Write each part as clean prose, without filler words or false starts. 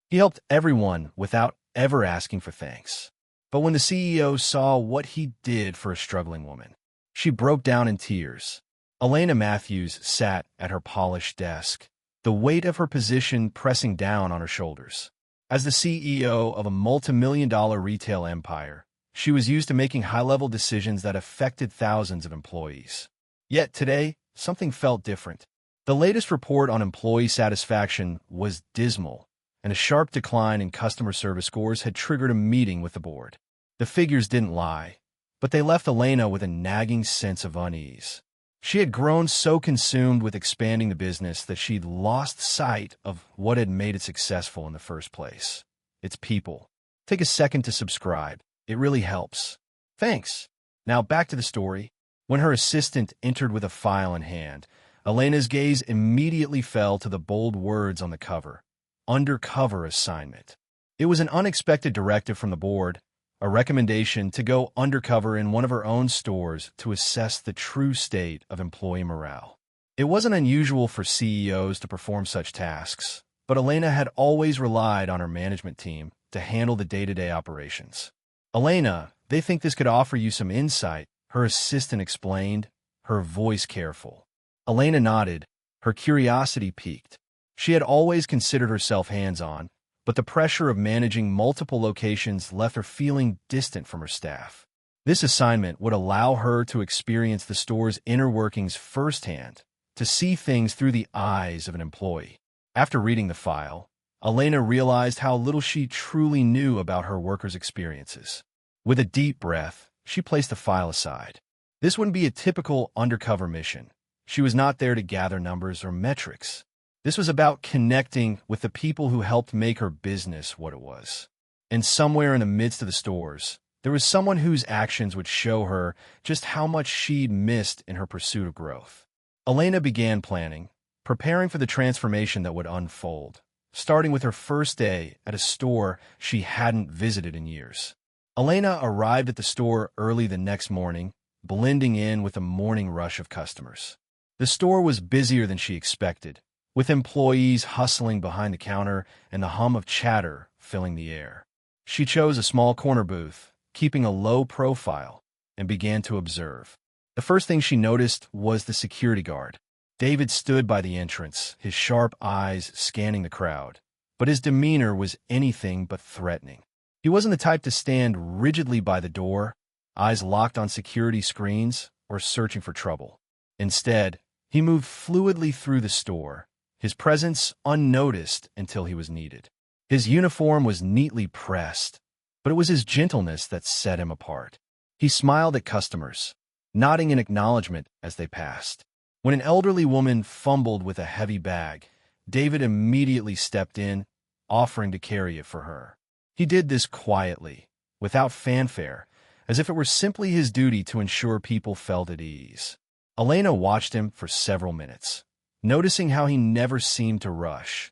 He helped everyone without ever asking for thanks. But when the CEO saw what he did for a struggling woman, she broke down in tears. Elena Matthews sat at her polished desk, the weight of her position pressing down on her shoulders. As the CEO of a multi-million-dollar retail empire, she was used to making high-level decisions that affected thousands of employees. Yet today, something felt different. The latest report on employee satisfaction was dismal, and a sharp decline in customer service scores had triggered a meeting with the board. The figures didn't lie, but they left Elena with a nagging sense of unease. She had grown so consumed with expanding the business that she'd lost sight of what had made it successful in the first place. Its people. Take a second to subscribe. It really helps. Thanks. Now back to the story. When her assistant entered with a file in hand, Elena's gaze immediately fell to the bold words on the cover. Undercover assignment. It was an unexpected directive from the board, a recommendation to go undercover in one of her own stores to assess the true state of employee morale. It wasn't unusual for CEOs to perform such tasks, but Elena had always relied on her management team to handle the day-to-day operations. Elena, they think this could offer you some insight, her assistant explained, her voice careful. Elena nodded, her curiosity piqued. She had always considered herself hands-on, but the pressure of managing multiple locations left her feeling distant from her staff. This assignment would allow her to experience the store's inner workings firsthand, to see things through the eyes of an employee. After reading the file, Elena realized how little she truly knew about her workers' experiences. With a deep breath, she placed the file aside. This wouldn't be a typical undercover mission. She was not there to gather numbers or metrics. This was about connecting with the people who helped make her business what it was. And somewhere in the midst of the stores, there was someone whose actions would show her just how much she'd missed in her pursuit of growth. Elena began planning, preparing for the transformation that would unfold, starting with her first day at a store she hadn't visited in years. Elena arrived at the store early the next morning, blending in with the morning rush of customers. The store was busier than she expected, with employees hustling behind the counter and the hum of chatter filling the air. She chose a small corner booth, keeping a low profile, and began to observe. The first thing she noticed was the security guard. David stood by the entrance, his sharp eyes scanning the crowd, but his demeanor was anything but threatening. He wasn't the type to stand rigidly by the door, eyes locked on security screens, or searching for trouble. Instead, he moved fluidly through the store, his presence unnoticed until he was needed. His uniform was neatly pressed, but it was his gentleness that set him apart. He smiled at customers, nodding in acknowledgement as they passed. When an elderly woman fumbled with a heavy bag, David immediately stepped in, offering to carry it for her. He did this quietly, without fanfare, as if it were simply his duty to ensure people felt at ease. Elena watched him for several minutes, noticing how he never seemed to rush,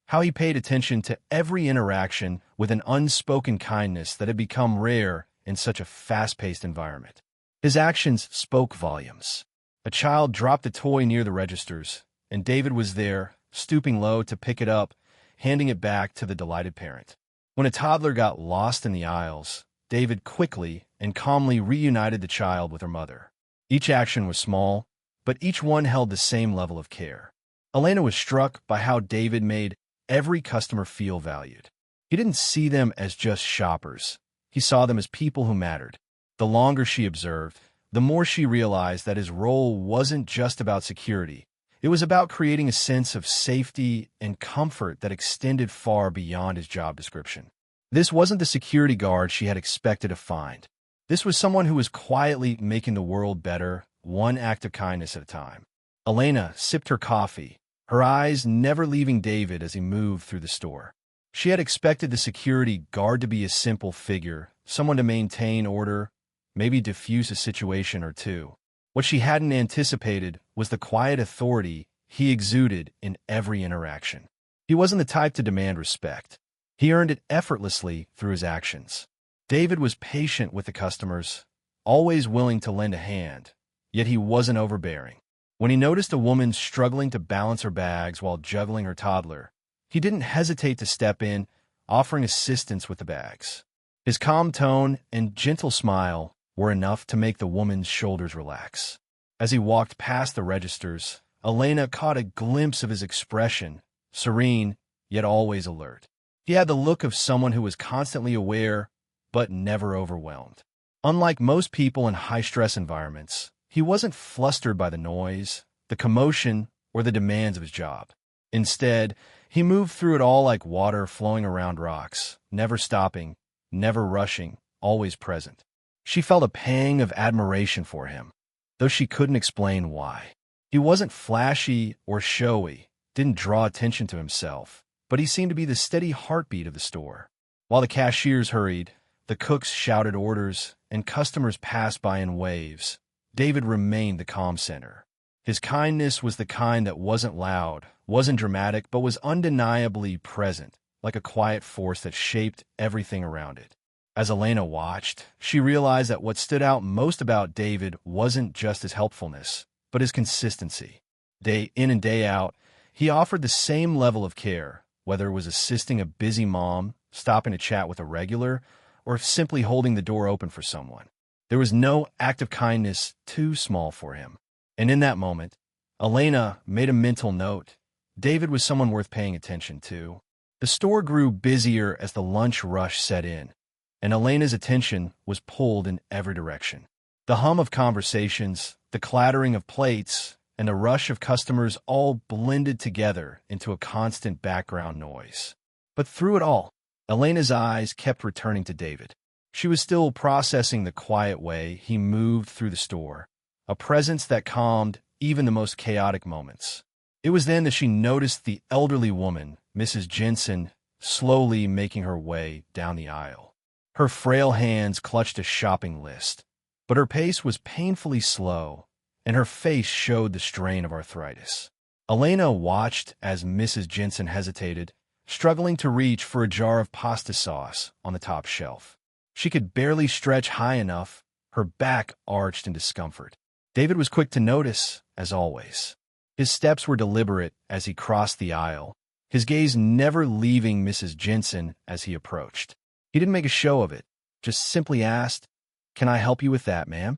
how he paid attention to every interaction with an unspoken kindness that had become rare in such a fast-paced environment. His actions spoke volumes. A child dropped a toy near the registers, and David was there, stooping low to pick it up, handing it back to the delighted parent. When a toddler got lost in the aisles, David quickly and calmly reunited the child with her mother. Each action was small, but each one held the same level of care. Elena was struck by how David made every customer feel valued. He didn't see them as just shoppers. He saw them as people who mattered. The longer she observed, the more she realized that his role wasn't just about security. It was about creating a sense of safety and comfort that extended far beyond his job description. This wasn't the security guard she had expected to find. This was someone who was quietly making the world better, one act of kindness at a time. Elena sipped her coffee, her eyes never leaving David as he moved through the store. She had expected the security guard to be a simple figure, someone to maintain order, maybe diffuse a situation or two. What she hadn't anticipated was the quiet authority he exuded in every interaction. He wasn't the type to demand respect. He earned it effortlessly through his actions. David was patient with the customers, always willing to lend a hand, yet he wasn't overbearing. When he noticed a woman struggling to balance her bags while juggling her toddler, he didn't hesitate to step in, offering assistance with the bags. His calm tone and gentle smile were enough to make the woman's shoulders relax. As he walked past the registers, Elena caught a glimpse of his expression, serene, yet always alert. He had the look of someone who was constantly aware, but never overwhelmed. Unlike most people in high-stress environments, he wasn't flustered by the noise, the commotion, or the demands of his job. Instead, he moved through it all like water flowing around rocks, never stopping, never rushing, always present. She felt a pang of admiration for him, though she couldn't explain why. He wasn't flashy or showy, didn't draw attention to himself, but he seemed to be the steady heartbeat of the store. While the cashiers hurried, the cooks shouted orders, and customers passed by in waves, David remained the calm center. His kindness was the kind that wasn't loud, wasn't dramatic, but was undeniably present, like a quiet force that shaped everything around it. As Elena watched, she realized that what stood out most about David wasn't just his helpfulness, but his consistency. Day in and day out, he offered the same level of care, whether it was assisting a busy mom, stopping to chat with a regular, or simply holding the door open for someone. There was no act of kindness too small for him. And in that moment, Elena made a mental note. David was someone worth paying attention to. The store grew busier as the lunch rush set in, and Elena's attention was pulled in every direction. The hum of conversations, the clattering of plates, and the rush of customers all blended together into a constant background noise. But through it all, Elena's eyes kept returning to David. She was still processing the quiet way he moved through the store, a presence that calmed even the most chaotic moments. It was then that she noticed the elderly woman, Mrs. Jensen, slowly making her way down the aisle. Her frail hands clutched a shopping list, but her pace was painfully slow, and her face showed the strain of arthritis. Elena watched as Mrs. Jensen hesitated, struggling to reach for a jar of pasta sauce on the top shelf. She could barely stretch high enough, her back arched in discomfort. David was quick to notice, as always. His steps were deliberate as he crossed the aisle, his gaze never leaving Mrs. Jensen as he approached. He didn't make a show of it, just simply asked, "Can I help you with that, ma'am?"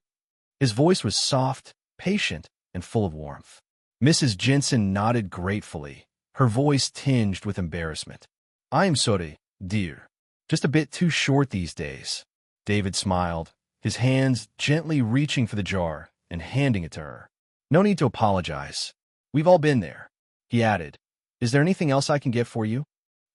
His voice was soft, patient, and full of warmth. Mrs. Jensen nodded gratefully, her voice tinged with embarrassment. "I'm sorry, dear. Just a bit too short these days." David smiled, his hands gently reaching for the jar and handing it to her. "No need to apologize. We've all been there," he added. "Is there anything else I can get for you?"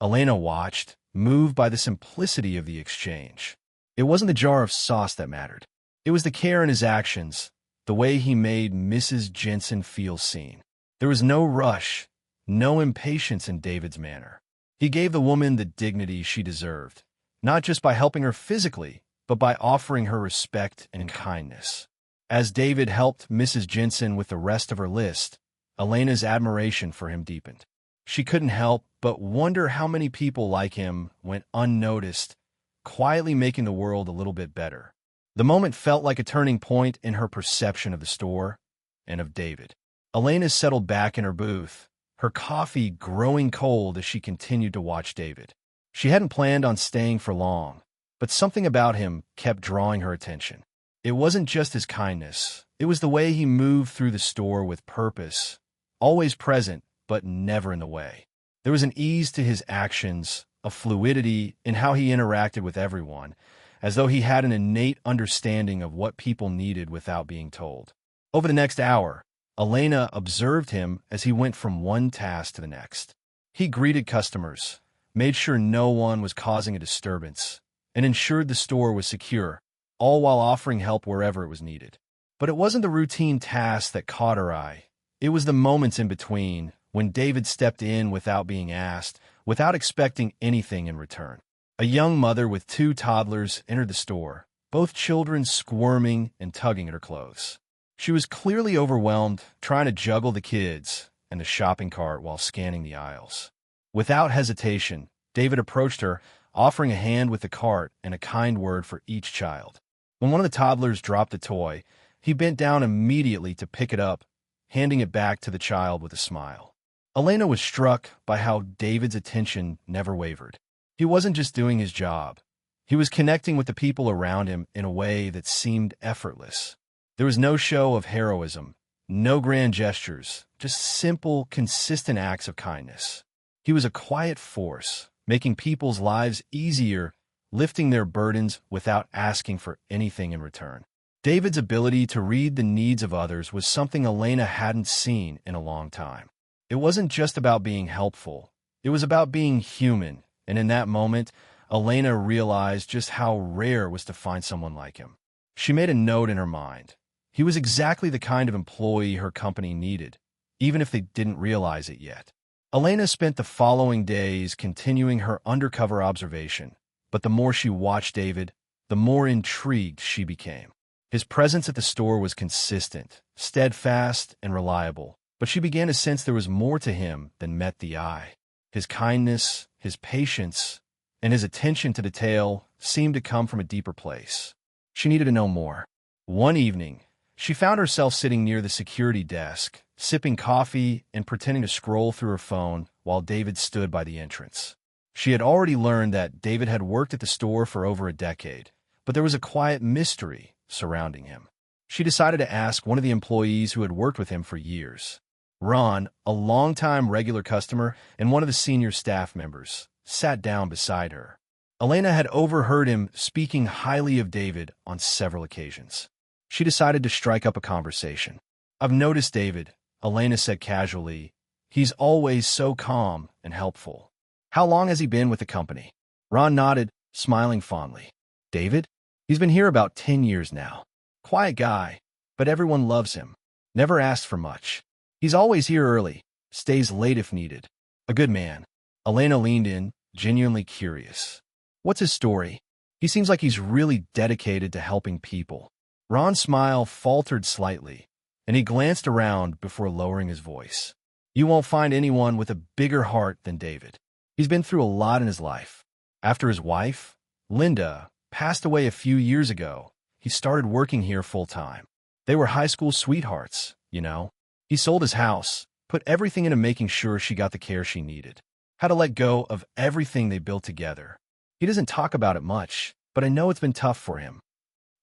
Elena watched, moved by the simplicity of the exchange. It wasn't the jar of sauce that mattered. It was the care in his actions, the way he made Mrs. Jensen feel seen. There was no rush, no impatience in David's manner. He gave the woman the dignity she deserved, not just by helping her physically, but by offering her respect and kindness. As David helped Mrs. Jensen with the rest of her list, Elena's admiration for him deepened. She couldn't help but wonder how many people like him went unnoticed, quietly making the world a little bit better. The moment felt like a turning point in her perception of the store and of David. Elena settled back in her booth, her coffee growing cold as she continued to watch David. She hadn't planned on staying for long, but something about him kept drawing her attention. It wasn't just his kindness. It was the way he moved through the store with purpose, always present, but never in the way. There was an ease to his actions, a fluidity in how he interacted with everyone, as though he had an innate understanding of what people needed without being told. Over the next hour, Elena observed him as he went from one task to the next. He greeted customers, made sure no one was causing a disturbance, and ensured the store was secure, all while offering help wherever it was needed. But it wasn't the routine tasks that caught her eye. It was the moments in between, when David stepped in without being asked, without expecting anything in return. A young mother with 2 toddlers entered the store, both children squirming and tugging at her clothes. She was clearly overwhelmed, trying to juggle the kids and the shopping cart while scanning the aisles. Without hesitation, David approached her, offering a hand with the cart and a kind word for each child. When one of the toddlers dropped a toy, he bent down immediately to pick it up, handing it back to the child with a smile. Elena was struck by how David's attention never wavered. He wasn't just doing his job. He was connecting with the people around him in a way that seemed effortless. There was no show of heroism, no grand gestures, just simple, consistent acts of kindness. He was a quiet force, making people's lives easier, lifting their burdens without asking for anything in return. David's ability to read the needs of others was something Elena hadn't seen in a long time. It wasn't just about being helpful. It was about being human, and in that moment, Elena realized just how rare it was to find someone like him. She made a note in her mind. He was exactly the kind of employee her company needed, even if they didn't realize it yet. Elena spent the following days continuing her undercover observation, but the more she watched David, the more intrigued she became. His presence at the store was consistent, steadfast, and reliable, but she began to sense there was more to him than met the eye. His kindness, his patience, and his attention to detail seemed to come from a deeper place. She needed to know more. One evening, she found herself sitting near the security desk, sipping coffee and pretending to scroll through her phone while David stood by the entrance. She had already learned that David had worked at the store for over a decade, but there was a quiet mystery surrounding him. She decided to ask one of the employees who had worked with him for years. Ron, a longtime regular customer and one of the senior staff members, sat down beside her. Elena had overheard him speaking highly of David on several occasions. She decided to strike up a conversation. "I've noticed David," Elena said casually. "He's always so calm and helpful. How long has he been with the company?" Ron nodded, smiling fondly. "David? He's been here about 10 years now. Quiet guy, but everyone loves him. Never asks for much. He's always here early, stays late if needed. A good man." Elena leaned in, genuinely curious. "What's his story? He seems like he's really dedicated to helping people." Ron's smile faltered slightly, and he glanced around before lowering his voice. "You won't find anyone with a bigger heart than David. He's been through a lot in his life. After his wife, Linda, passed away a few years ago, he started working here full-time. They were high school sweethearts, you know. He sold his house, put everything into making sure she got the care she needed. Had to let go of everything they built together. He doesn't talk about it much, but I know it's been tough for him."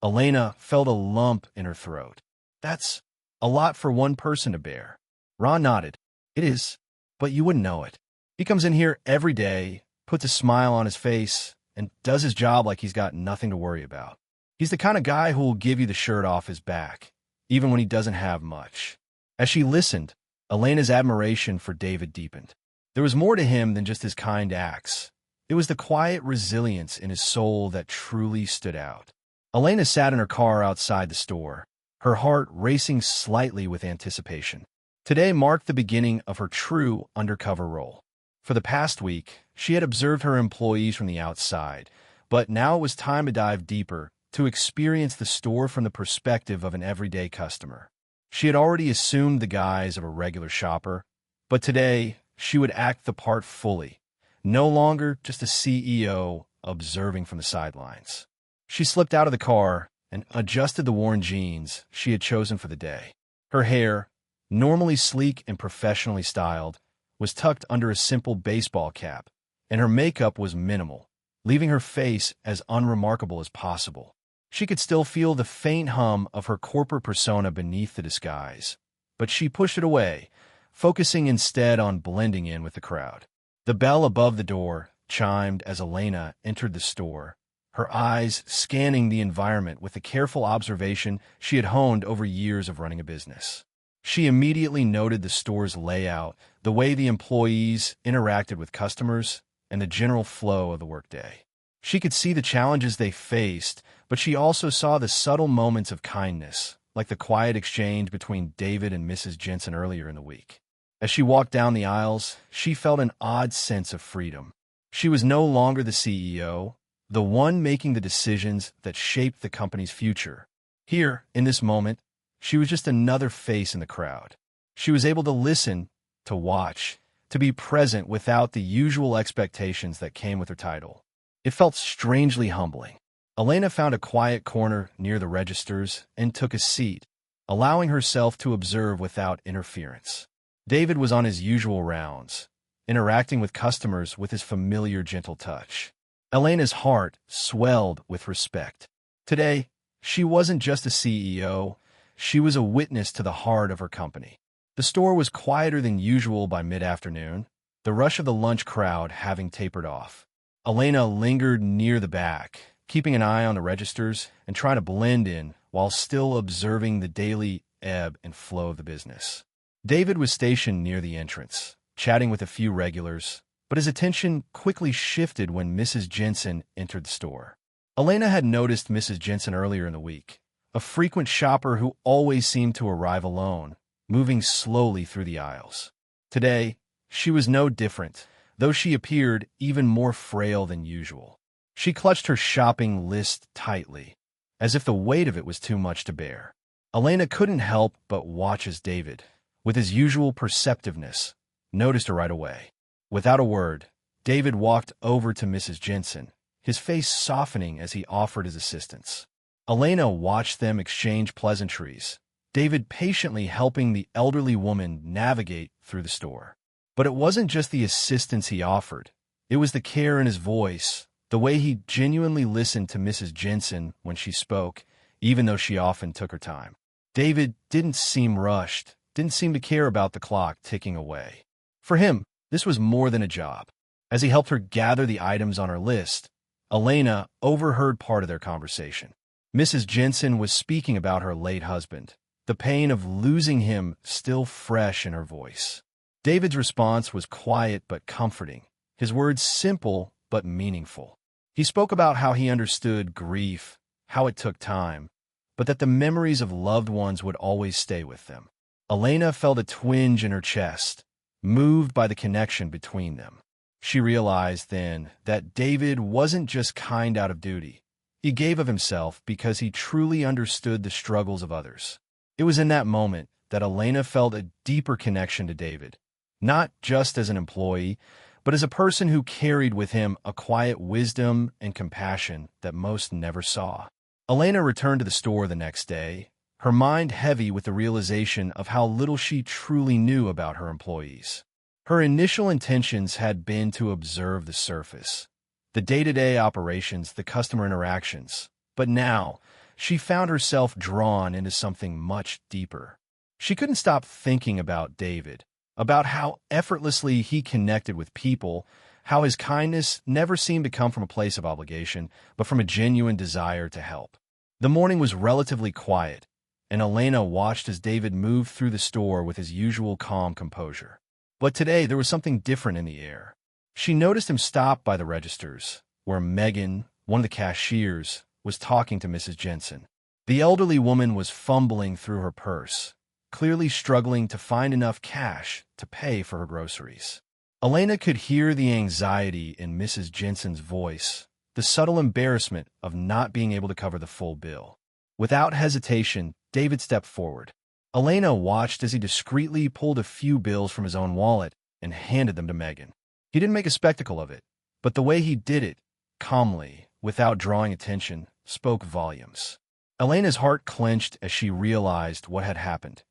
Elena felt a lump in her throat. "That's a lot for one person to bear." Ron nodded. "It is, but you wouldn't know it. He comes in here every day, puts a smile on his face, and does his job like he's got nothing to worry about. He's the kind of guy who will give you the shirt off his back, even when he doesn't have much." As she listened, Elena's admiration for David deepened. There was more to him than just his kind acts. It was the quiet resilience in his soul that truly stood out. Elena sat in her car outside the store, her heart racing slightly with anticipation. Today marked the beginning of her true undercover role. For the past week, she had observed her employees from the outside, but now it was time to dive deeper, to experience the store from the perspective of an everyday customer. She had already assumed the guise of a regular shopper, but today she would act the part fully, no longer just a CEO observing from the sidelines. She slipped out of the car and adjusted the worn jeans she had chosen for the day. Her hair, normally sleek and professionally styled, was tucked under a simple baseball cap, and her makeup was minimal, leaving her face as unremarkable as possible. She could still feel the faint hum of her corporate persona beneath the disguise, but she pushed it away, focusing instead on blending in with the crowd. The bell above the door chimed as Elena entered the store, her eyes scanning the environment with the careful observation she had honed over years of running a business. She immediately noted the store's layout, the way the employees interacted with customers, and the general flow of the workday. She could see the challenges they faced, but she also saw the subtle moments of kindness, like the quiet exchange between David and Mrs. Jensen earlier in the week. As she walked down the aisles, she felt an odd sense of freedom. She was no longer the CEO, the one making the decisions that shaped the company's future. Here, in this moment, she was just another face in the crowd. She was able to listen, to watch, to be present without the usual expectations that came with her title. It felt strangely humbling. Elena found a quiet corner near the registers and took a seat, allowing herself to observe without interference. David was on his usual rounds, interacting with customers with his familiar gentle touch. Elena's heart swelled with respect. Today, she wasn't just a CEO, she was a witness to the heart of her company. The store was quieter than usual by mid-afternoon, the rush of the lunch crowd having tapered off. Elena lingered near the back, keeping an eye on the registers and trying to blend in while still observing the daily ebb and flow of the business. David was stationed near the entrance, chatting with a few regulars, but his attention quickly shifted when Mrs. Jensen entered the store. Elena had noticed Mrs. Jensen earlier in the week, a frequent shopper who always seemed to arrive alone, moving slowly through the aisles. Today, she was no different, though she appeared even more frail than usual. She clutched her shopping list tightly, as if the weight of it was too much to bear. Elena couldn't help but watch as David, with his usual perceptiveness, noticed her right away. Without a word, David walked over to Mrs. Jensen, his face softening as he offered his assistance. Elena watched them exchange pleasantries, David patiently helping the elderly woman navigate through the store. But it wasn't just the assistance he offered. It was the care in his voice, the way he genuinely listened to Mrs. Jensen when she spoke, even though she often took her time. David didn't seem rushed, didn't seem to care about the clock ticking away. For him, this was more than a job. As he helped her gather the items on her list, Elena overheard part of their conversation. Mrs. Jensen was speaking about her late husband, the pain of losing him still fresh in her voice. David's response was quiet but comforting, his words simple but meaningful. He spoke about how he understood grief, how it took time, but that the memories of loved ones would always stay with them. Elena felt a twinge in her chest, moved by the connection between them. She realized then that David wasn't just kind out of duty. He gave of himself because he truly understood the struggles of others. It was in that moment that Elena felt a deeper connection to David, not just as an employee, but as a person who carried with him a quiet wisdom and compassion that most never saw. Elena returned to the store the next day, her mind heavy with the realization of how little she truly knew about her employees. Her initial intentions had been to observe the surface, the day-to-day operations, the customer interactions. But now, she found herself drawn into something much deeper. She couldn't stop thinking about David, about how effortlessly he connected with people, how his kindness never seemed to come from a place of obligation, but from a genuine desire to help. The morning was relatively quiet, and Elena watched as David moved through the store with his usual calm composure. But today, there was something different in the air. She noticed him stop by the registers, where Megan, one of the cashiers, was talking to Mrs. Jensen. The elderly woman was fumbling through her purse, clearly struggling to find enough cash to pay for her groceries. Elena could hear the anxiety in Mrs. Jensen's voice, the subtle embarrassment of not being able to cover the full bill. Without hesitation, David stepped forward. Elena watched as he discreetly pulled a few bills from his own wallet and handed them to Megan. He didn't make a spectacle of it, but the way he did it, calmly, without drawing attention, spoke volumes. Elena's heart clenched as she realized what had happened.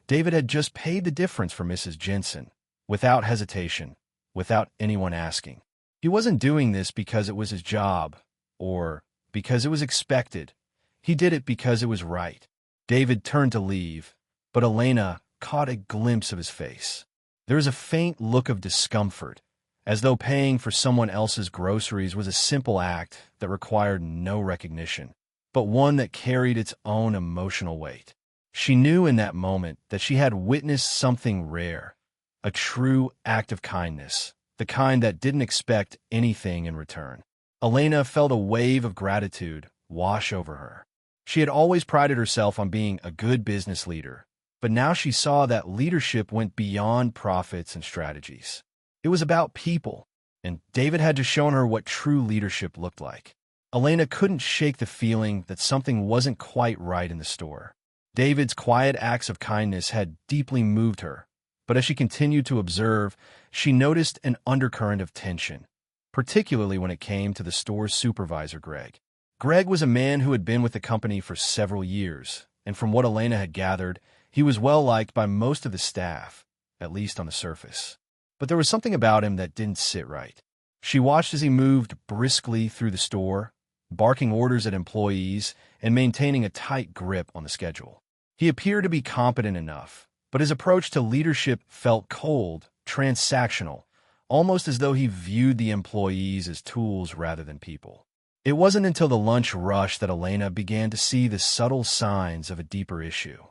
David had just paid the difference for Mrs. Jensen, without hesitation, without anyone asking. He wasn't doing this because it was his job, or because it was expected. He did it because it was right. David turned to leave, but Elena caught a glimpse of his face. There was a faint look of discomfort, as though paying for someone else's groceries was a simple act that required no recognition, but one that carried its own emotional weight. She knew in that moment that she had witnessed something rare, a true act of kindness, the kind that didn't expect anything in return. Elena felt a wave of gratitude wash over her. She had always prided herself on being a good business leader, but now she saw that leadership went beyond profits and strategies. It was about people, and David had just shown her what true leadership looked like. Elena couldn't shake the feeling that something wasn't quite right in the store. David's quiet acts of kindness had deeply moved her, but as she continued to observe, she noticed an undercurrent of tension, particularly when it came to the store's supervisor, Greg. Greg was a man who had been with the company for several years, and from what Elena had gathered, he was well liked by most of the staff, at least on the surface. but there was something about him that didn't sit right. She watched as he moved briskly through the store, barking orders at employees and maintaining a tight grip on the schedule. He appeared to be competent enough, but his approach to leadership felt cold, transactional, almost as though he viewed the employees as tools rather than people. It wasn't until the lunch rush that Elena began to see the subtle signs of a deeper issue.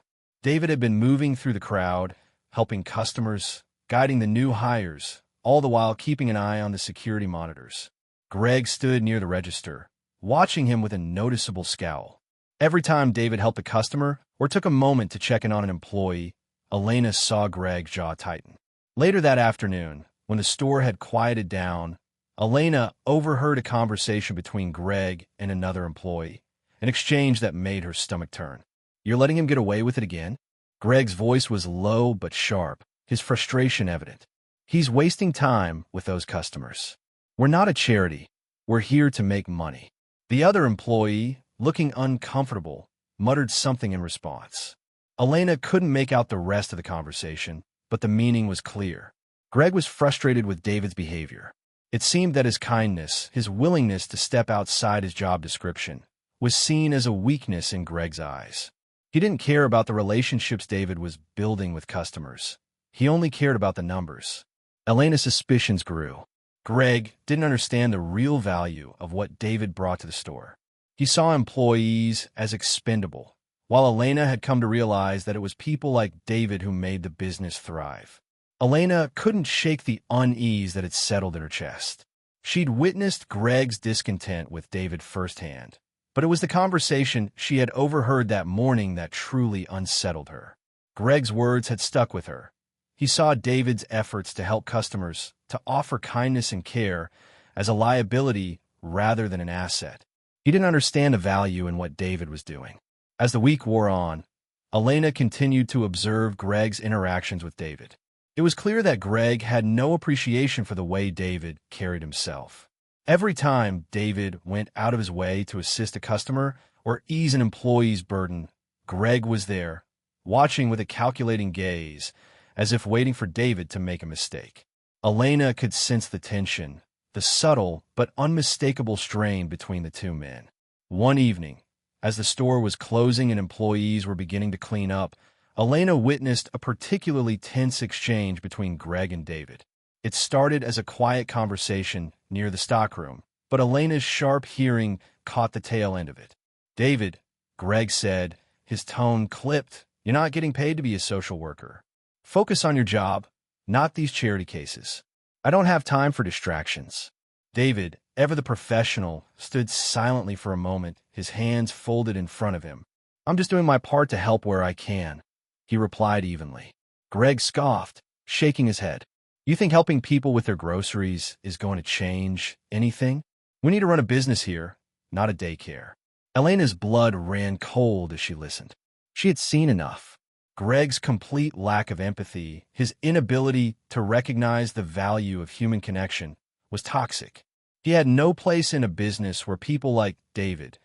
David had been moving through the crowd, helping customers, guiding the new hires, all the while keeping an eye on the security monitors. Greg stood near the register, watching him with a noticeable scowl. Every time David helped a customer or took a moment to check in on an employee, Elena saw Greg's jaw tighten. Later that afternoon, when the store had quieted down, Elena overheard a conversation between Greg and another employee, an exchange that made her stomach turn. "You're letting him get away with it again?" Greg's voice was low but sharp, his frustration evident. "He's wasting time with those customers. We're not a charity. We're here to make money." The other employee, looking uncomfortable, muttered something in response. Elena couldn't make out the rest of the conversation, but the meaning was clear. Greg was frustrated with David's behavior. It seemed that his kindness, his willingness to step outside his job description, was seen as a weakness in Greg's eyes. He didn't care about the relationships David was building with customers. He only cared about the numbers. Elena's suspicions grew. Greg didn't understand the real value of what David brought to the store. He saw employees as expendable, while Elena had come to realize that it was people like David who made the business thrive. Elena couldn't shake the unease that had settled in her chest. She'd witnessed Greg's discontent with David firsthand, but it was the conversation she had overheard that morning that truly unsettled her. Greg's words had stuck with her. He saw David's efforts to help customers, to offer kindness and care, as a liability rather than an asset. He didn't understand the value in what David was doing. As the week wore on, Elena continued to observe Greg's interactions with David. It was clear that Greg had no appreciation for the way David carried himself. Every time David went out of his way to assist a customer or ease an employee's burden, Greg was there, watching with a calculating gaze, as if waiting for David to make a mistake. Elena could sense the tension, the subtle but unmistakable strain between the two men. One evening, as the store was closing and employees were beginning to clean up, Elena witnessed a particularly tense exchange between Greg and David. It started as a quiet conversation near the stockroom, but Elena's sharp hearing caught the tail end of it. "David," Greg said, his tone clipped, "you're not getting paid to be a social worker. Focus on your job, not these charity cases. I don't have time for distractions." David, ever the professional, stood silently for a moment, his hands folded in front of him. "I'm just doing my part to help where I can," he replied evenly. Greg scoffed, shaking his head. "You think helping people with their groceries is going to change anything? We need to run a business here, not a daycare." Elena's blood ran cold as she listened. She had seen enough. Greg's complete lack of empathy, his inability to recognize the value of human connection, was toxic. He had no place in a business where people like David,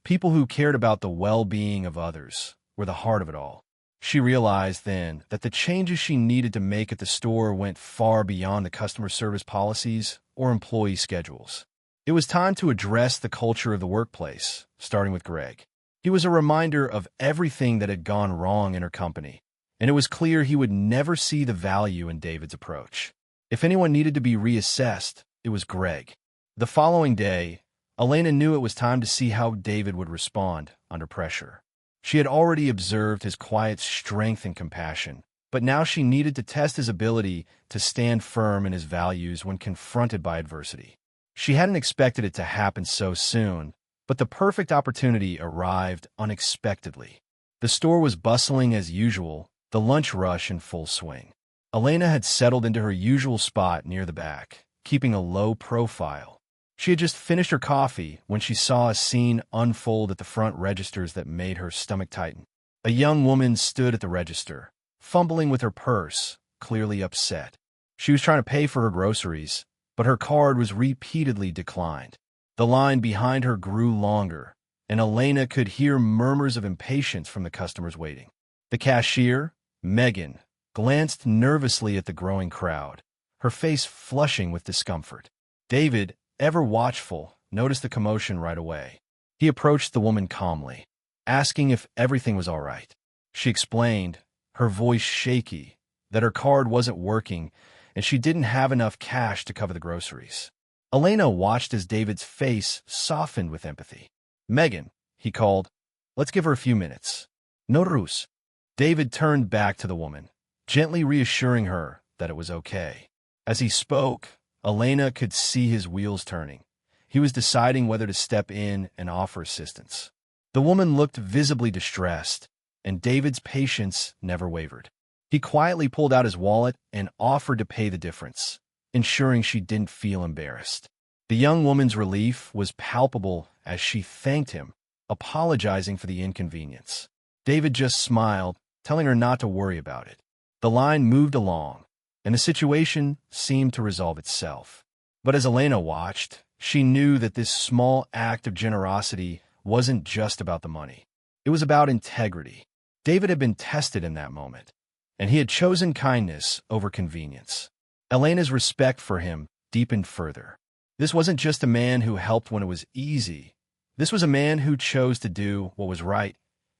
people who cared about the well-being of others, were the heart of it all. She realized then that the changes she needed to make at the store went far beyond the customer service policies or employee schedules. It was time to address the culture of the workplace, starting with Greg. He was a reminder of everything that had gone wrong in her company, and it was clear he would never see the value in David's approach. If anyone needed to be reassessed, it was Greg. The following day, Elena knew it was time to see how David would respond under pressure. She had already observed his quiet strength and compassion, but now she needed to test his ability to stand firm in his values when confronted by adversity. She hadn't expected it to happen so soon, but the perfect opportunity arrived unexpectedly. The store was bustling as usual, the lunch rush in full swing. Elena had settled into her usual spot near the back, keeping a low profile. She had just finished her coffee when she saw a scene unfold at the front registers that made her stomach tighten. A young woman stood at the register, fumbling with her purse, clearly upset. She was trying to pay for her groceries, but her card was repeatedly declined. The line behind her grew longer, and Elena could hear murmurs of impatience from the customers waiting. The cashier, Megan, glanced nervously at the growing crowd, her face flushing with discomfort. David, ever watchful, noticed the commotion right away. He approached the woman calmly, asking if everything was all right. She explained, her voice shaky, that her card wasn't working and she didn't have enough cash to cover the groceries. Elena watched as David's face softened with empathy. "Megan," he called, "let's give her a few minutes." "No ruse." David turned back to the woman, gently reassuring her that it was okay. As he spoke, Elena could see his wheels turning. He was deciding whether to step in and offer assistance. The woman looked visibly distressed, and David's patience never wavered. He quietly pulled out his wallet and offered to pay the difference, ensuring she didn't feel embarrassed. The young woman's relief was palpable as she thanked him, apologizing for the inconvenience. David just smiled, telling her not to worry about it. The line moved along, and the situation seemed to resolve itself. But as Elena watched, she knew that this small act of generosity wasn't just about the money. It was about integrity. David had been tested in that moment, and he had chosen kindness over convenience. Elena's respect for him deepened further. This wasn't just a man who helped when it was easy. This was a man who chose to do what was right,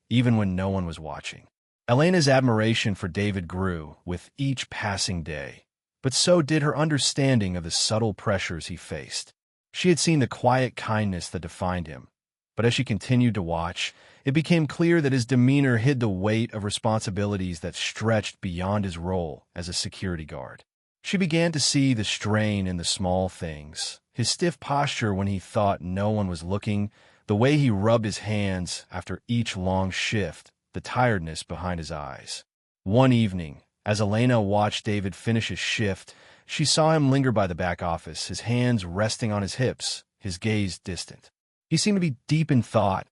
even when no one was watching. Elena's admiration for David grew with each passing day, but so did her understanding of the subtle pressures he faced. She had seen the quiet kindness that defined him, but as she continued to watch, it became clear that his demeanor hid the weight of responsibilities that stretched beyond his role as a security guard. She began to see the strain in the small things, his stiff posture when he thought no one was looking, the way he rubbed his hands after each long shift, the tiredness behind his eyes. One evening, as Elena watched David finish his shift, she saw him linger by the back office, his hands resting on his hips, his gaze distant. He seemed to be deep in thought,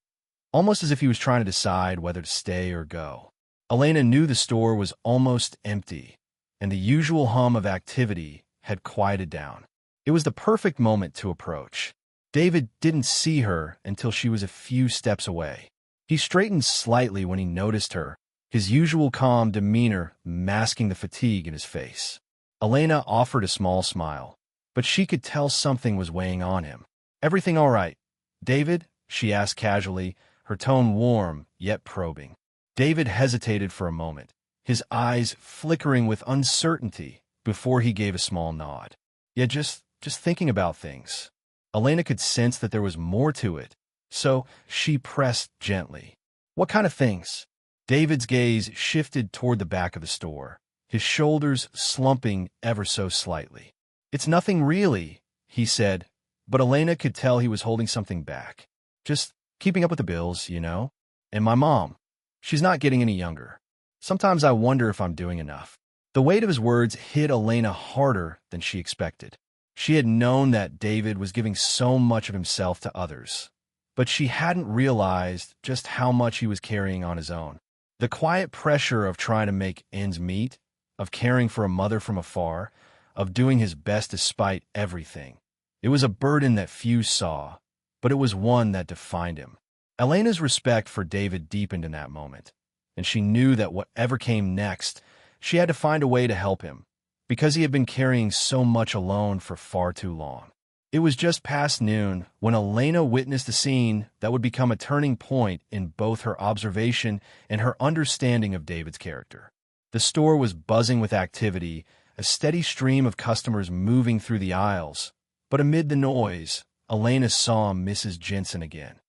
almost as if he was trying to decide whether to stay or go. Elena knew the store was almost empty, and the usual hum of activity had quieted down. It was the perfect moment to approach. David didn't see her until she was a few steps away. He straightened slightly when he noticed her, his usual calm demeanor masking the fatigue in his face. Elena offered a small smile, but she could tell something was weighing on him. "Everything all right, David?" she asked casually, her tone warm yet probing. David hesitated for a moment, his eyes flickering with uncertainty before he gave a small nod. "Yeah, just thinking about things." Elena could sense that there was more to it, so she pressed gently. "What kind of things?" David's gaze shifted toward the back of the store, his shoulders slumping ever so slightly. "It's nothing really," he said, but Elena could tell he was holding something back. "Just keeping up with the bills, you know? And my mom. She's not getting any younger. Sometimes I wonder if I'm doing enough." The weight of his words hit Elena harder than she expected. She had known that David was giving so much of himself to others, but she hadn't realized just how much he was carrying on his own. The quiet pressure of trying to make ends meet, of caring for a mother from afar, of doing his best despite everything. It was a burden that few saw, but it was one that defined him. Elena's respect for David deepened in that moment, and she knew that whatever came next, she had to find a way to help him, because he had been carrying so much alone for far too long. It was just past noon when Elena witnessed a scene that would become a turning point in both her observation and her understanding of David's character. The store was buzzing with activity, a steady stream of customers moving through the aisles, but amid the noise, Elena saw Mrs. Jensen again.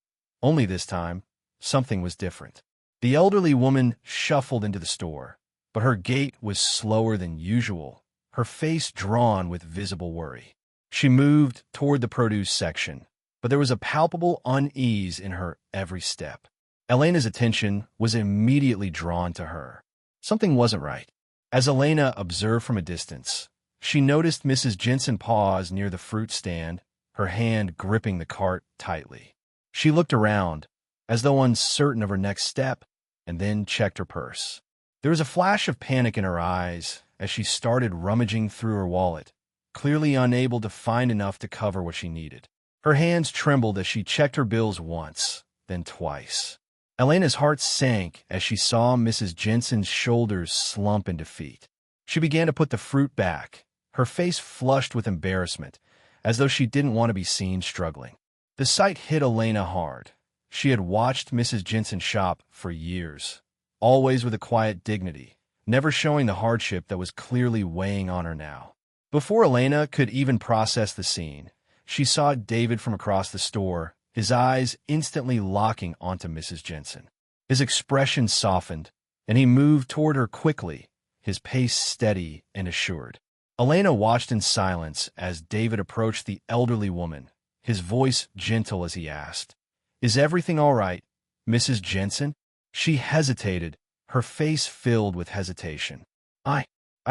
Only this time, something was different. The elderly woman shuffled into the store, but her gait was slower than usual, her face drawn with visible worry. She moved toward the produce section, but there was a palpable unease in her every step. Elena's attention was immediately drawn to her. Something wasn't right. As Elena observed from a distance, she noticed Mrs. Jensen pause near the fruit stand, her hand gripping the cart tightly. She looked around, as though uncertain of her next step, and then checked her purse. There was a flash of panic in her eyes as she started rummaging through her wallet, clearly unable to find enough to cover what she needed. Her hands trembled as she checked her bills once, then twice. Elena's heart sank as she saw Mrs. Jensen's shoulders slump in defeat. She began to put the fruit back, her face flushed with embarrassment, as though she didn't want to be seen struggling. The sight hit Elena hard. She had watched Mrs. Jensen shop for years, always with a quiet dignity, never showing the hardship that was clearly weighing on her now. Before Elena could even process the scene, she saw David from across the store, his eyes instantly locking onto Mrs. Jensen. His expression softened, and he moved toward her quickly, his pace steady and assured. Elena watched in silence as David approached the elderly woman, his voice gentle as he asked, "Is everything all right, Mrs. Jensen?" She hesitated, her face filled with hesitation. I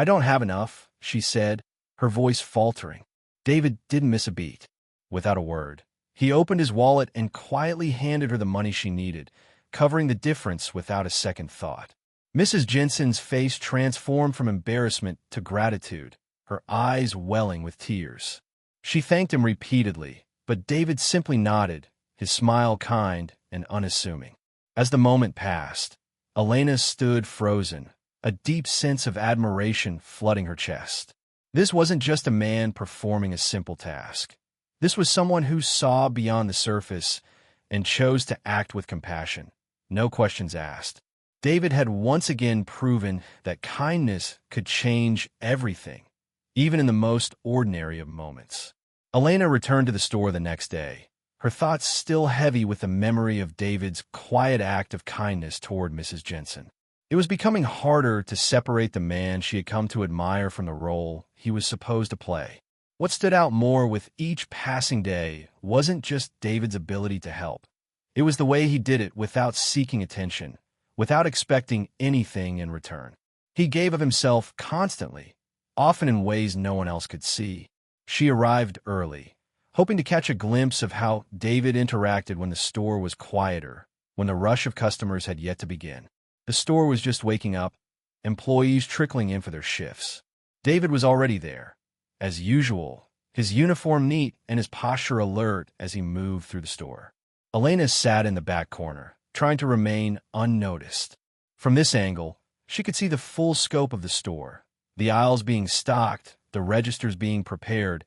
don't have enough," she said, her voice faltering. David didn't miss a beat. Without a word, he opened his wallet and quietly handed her the money she needed, covering the difference without a second thought. Mrs. Jensen's face transformed from embarrassment to gratitude, her eyes welling with tears. She thanked him repeatedly, but David simply nodded, his smile kind and unassuming. As the moment passed, Elena stood frozen, a deep sense of admiration flooding her chest. This wasn't just a man performing a simple task. This was someone who saw beyond the surface and chose to act with compassion, no questions asked. David had once again proven that kindness could change everything, even in the most ordinary of moments. Elena returned to the store the next day, her thoughts still heavy with the memory of David's quiet act of kindness toward Mrs. Jensen. It was becoming harder to separate the man she had come to admire from the role he was supposed to play. What stood out more with each passing day wasn't just David's ability to help. It was the way he did it without seeking attention, without expecting anything in return. He gave of himself constantly, often in ways no one else could see. She arrived early, hoping to catch a glimpse of how David interacted when the store was quieter, when the rush of customers had yet to begin. The store was just waking up, employees trickling in for their shifts. David was already there, as usual, his uniform neat and his posture alert as he moved through the store. Elena sat in the back corner, trying to remain unnoticed. From this angle, she could see the full scope of the store, the aisles being stocked, the registers being prepared,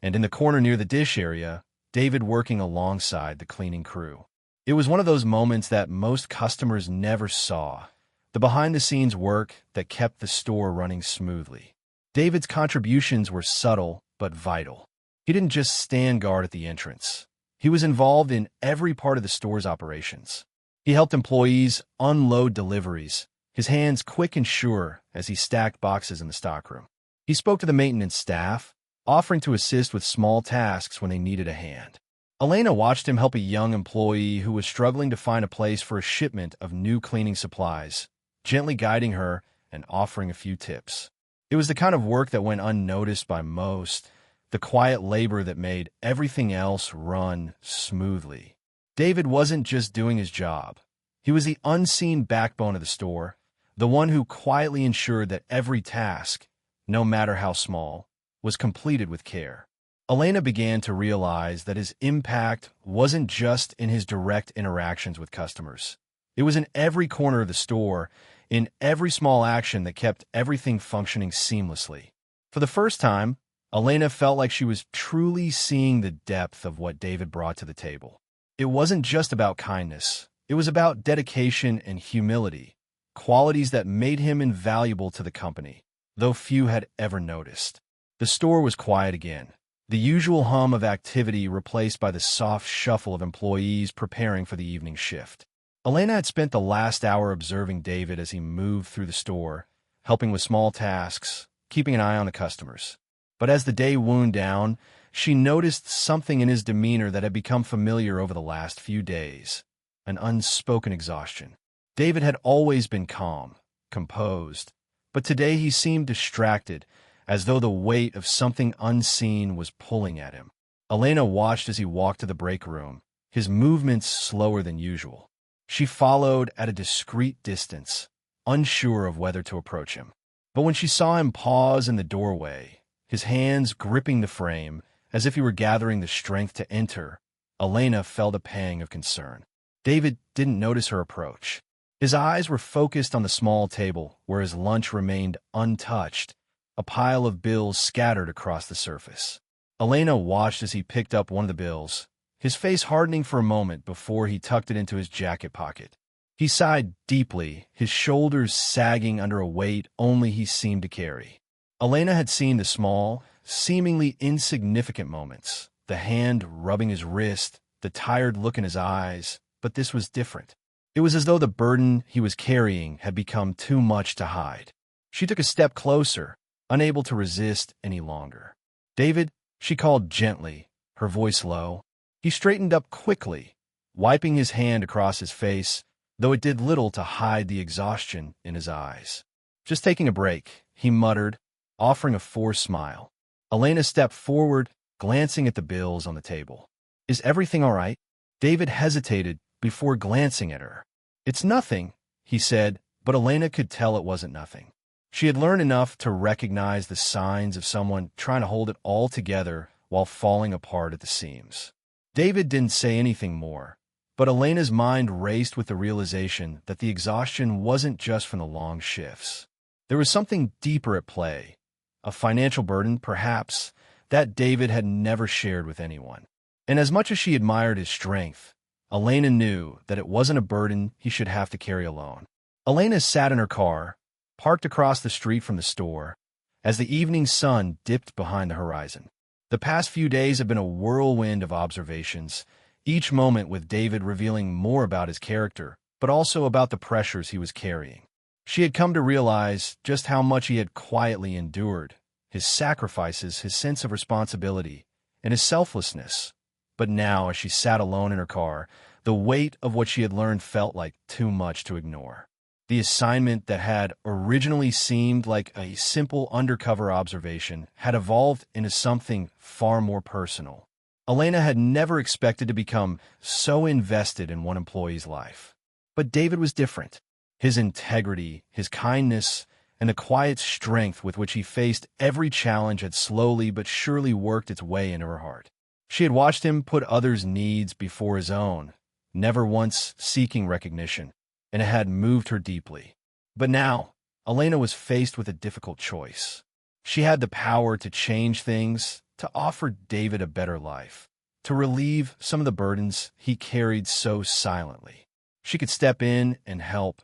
and in the corner near the dish area, David working alongside the cleaning crew. It was one of those moments that most customers never saw, the behind-the-scenes work that kept the store running smoothly. David's contributions were subtle but vital. He didn't just stand guard at the entrance. He was involved in every part of the store's operations. He helped employees unload deliveries, his hands quick and sure as he stacked boxes in the stockroom. He spoke to the maintenance staff, offering to assist with small tasks when they needed a hand. Elena watched him help a young employee who was struggling to find a place for a shipment of new cleaning supplies, gently guiding her and offering a few tips. It was the kind of work that went unnoticed by most, the quiet labor that made everything else run smoothly. David wasn't just doing his job. He was the unseen backbone of the store, the one who quietly ensured that every task, no matter how small, was completed with care. Elena began to realize that his impact wasn't just in his direct interactions with customers. It was in every corner of the store, in every small action that kept everything functioning seamlessly. For the first time, Elena felt like she was truly seeing the depth of what David brought to the table. It wasn't just about kindness. It was about dedication and humility, qualities that made him invaluable to the company, though few had ever noticed. The store was quiet again, the usual hum of activity replaced by the soft shuffle of employees preparing for the evening shift. Elena had spent the last hour observing David as he moved through the store, helping with small tasks, keeping an eye on the customers. But as the day wound down, she noticed something in his demeanor that had become familiar over the last few days, an unspoken exhaustion. David had always been calm, composed, but today he seemed distracted, as though the weight of something unseen was pulling at him. Elena watched as he walked to the break room, his movements slower than usual. She followed at a discreet distance, unsure of whether to approach him. But when she saw him pause in the doorway, his hands gripping the frame, as if he were gathering the strength to enter, Elena felt a pang of concern. David didn't notice her approach. His eyes were focused on the small table where his lunch remained untouched, a pile of bills scattered across the surface. Elena watched as he picked up one of the bills, his face hardening for a moment before he tucked it into his jacket pocket. He sighed deeply, his shoulders sagging under a weight only he seemed to carry. Elena had seen the small, seemingly insignificant moments, the hand rubbing his wrist, the tired look in his eyes, but this was different. It was as though the burden he was carrying had become too much to hide. She took a step closer, unable to resist any longer. "David," she called gently, her voice low. He straightened up quickly, wiping his hand across his face, though it did little to hide the exhaustion in his eyes. "Just taking a break," he muttered, offering a forced smile. Elena stepped forward, glancing at the bills on the table. "Is everything all right?" David hesitated before glancing at her. "It's nothing," he said, but Elena could tell it wasn't nothing. She had learned enough to recognize the signs of someone trying to hold it all together while falling apart at the seams. David didn't say anything more, but Elena's mind raced with the realization that the exhaustion wasn't just from the long shifts. There was something deeper at play, a financial burden, perhaps, that David had never shared with anyone. And as much as she admired his strength, Elena knew that it wasn't a burden he should have to carry alone. Elena sat in her car, parked across the street from the store, as the evening sun dipped behind the horizon. The past few days had been a whirlwind of observations, each moment with David revealing more about his character, but also about the pressures he was carrying. She had come to realize just how much he had quietly endured, his sacrifices, his sense of responsibility, and his selflessness. But now, as she sat alone in her car, the weight of what she had learned felt like too much to ignore. The assignment that had originally seemed like a simple undercover observation had evolved into something far more personal. Elena had never expected to become so invested in one employee's life. But David was different. His integrity, his kindness, and the quiet strength with which he faced every challenge had slowly but surely worked its way into her heart. She had watched him put others' needs before his own, never once seeking recognition, and it had moved her deeply. But now, Elena was faced with a difficult choice. She had the power to change things, to offer David a better life, to relieve some of the burdens he carried so silently. She could step in and help,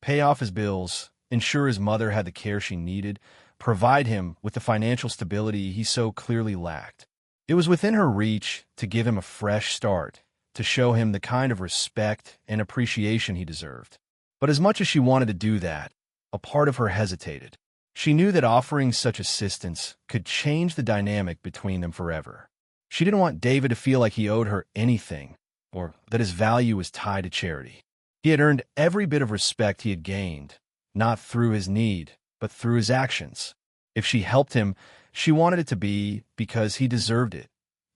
pay off his bills, ensure his mother had the care she needed, provide him with the financial stability he so clearly lacked. It was within her reach to give him a fresh start, to show him the kind of respect and appreciation he deserved. But as much as she wanted to do that, a part of her hesitated. She knew that offering such assistance could change the dynamic between them forever. She didn't want David to feel like he owed her anything, or that his value was tied to charity. He had earned every bit of respect he had gained, not through his need, but through his actions. If she helped him, she wanted it to be because he deserved it,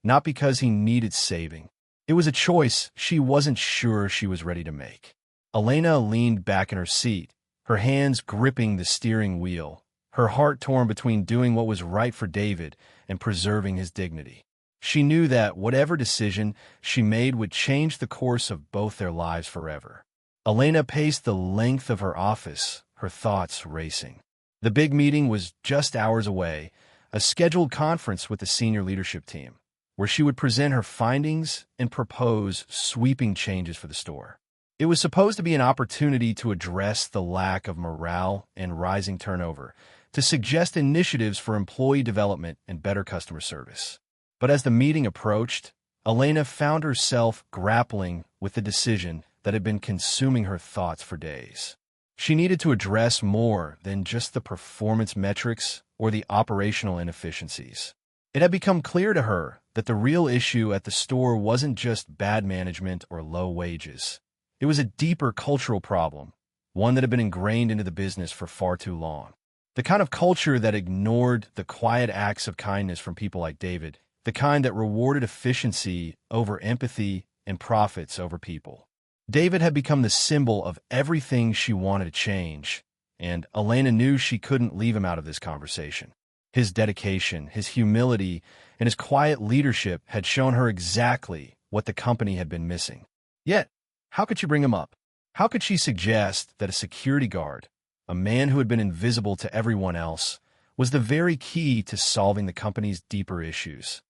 not because he needed saving. It was a choice she wasn't sure she was ready to make. Elena leaned back in her seat, her hands gripping the steering wheel, her heart torn between doing what was right for David and preserving his dignity. She knew that whatever decision she made would change the course of both their lives forever. Elena paced the length of her office, her thoughts racing. The big meeting was just hours away, a scheduled conference with the senior leadership team, where she would present her findings and propose sweeping changes for the store. It was supposed to be an opportunity to address the lack of morale and rising turnover, to suggest initiatives for employee development and better customer service. But as the meeting approached, Elena found herself grappling with the decision that had been consuming her thoughts for days. She needed to address more than just the performance metrics or the operational inefficiencies. It had become clear to her that the real issue at the store wasn't just bad management or low wages. It was a deeper cultural problem, one that had been ingrained into the business for far too long. The kind of culture that ignored the quiet acts of kindness from people like David, the kind that rewarded efficiency over empathy and profits over people. David had become the symbol of everything she wanted to change, and Elena knew she couldn't leave him out of this conversation. His dedication, his humility, and his quiet leadership had shown her exactly what the company had been missing. Yet, how could she bring him up? How could she suggest that a security guard, a man who had been invisible to everyone else, was the very key to solving the company's deeper issues.